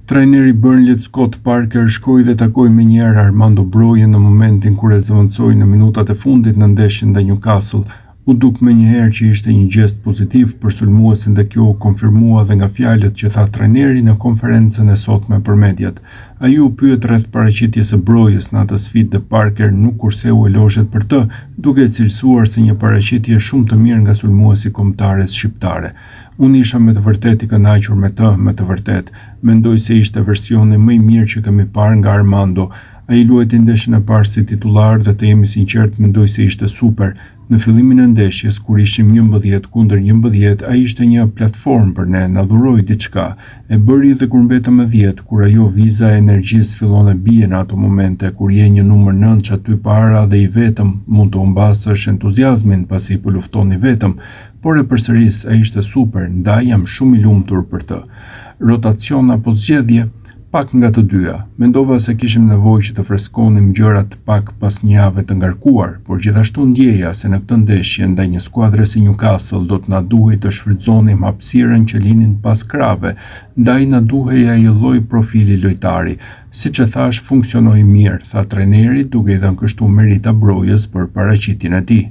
Trajneri Burnley Scott Parker shkoi dhe takoi menjëherë Armando Brojen në momentin kur e zëvendësoi në minutat e fundit në ndeshjen ndaj Newcastle. U duk menjëherë që ishte një gjest pozitiv për sulmuesin dhe kjo u konfirmua dhe nga fjalët që tha trajneri në konferencën e sotme për mediat. Ai u pyet rreth paraqitjes së Brojes në atë sfidë dhe Parker nuk kurseu elozhet për të, duke e cilësuar si një paraqitje shumë të mirë nga sulmuesi kombëtares shqiptare. Unë isha me të vërtet I kënaqur me të vërtet. Mendoj se ishte versioni më I mirë që kemi parë nga Armando. Ai luajti ndeshjen e parë si titular dhe të jemi sinqert mendoj se ishte super. Në fillimin e ndeshjes, kur ishim 11 kundër 11, ai ishte një platformë për ne, na dhuroi diçka. E bëri edhe kur mbetëm me 10, kur ajo viza e energjisë fillon të bie në ato momente, kur je një numër 9 aty para dhe I vetëm, mund të humbasësh entuziazmin pasi po luftoni vetëm, por e përsëris ai ishte super, ndaj jam shumë I lumtur për të. Rotacion apo zgjedhje? Pak nga të dyja. Mendova se kishim nevojë që të freskonim gjërat pak pas një jave të ngarkuar, por gjithashtu ndjeja se në këtë ndeshje ndaj një skuadre si Newcastle do të na duhej të shfrytëzonim hapësirën që linin pas krave, ndaj na duhej ai lloj profili lojtari. Siç e thash, funksionoi mirë, tha trajneri duke I dhënë kështu merita Brojes për paraqitjen e tij.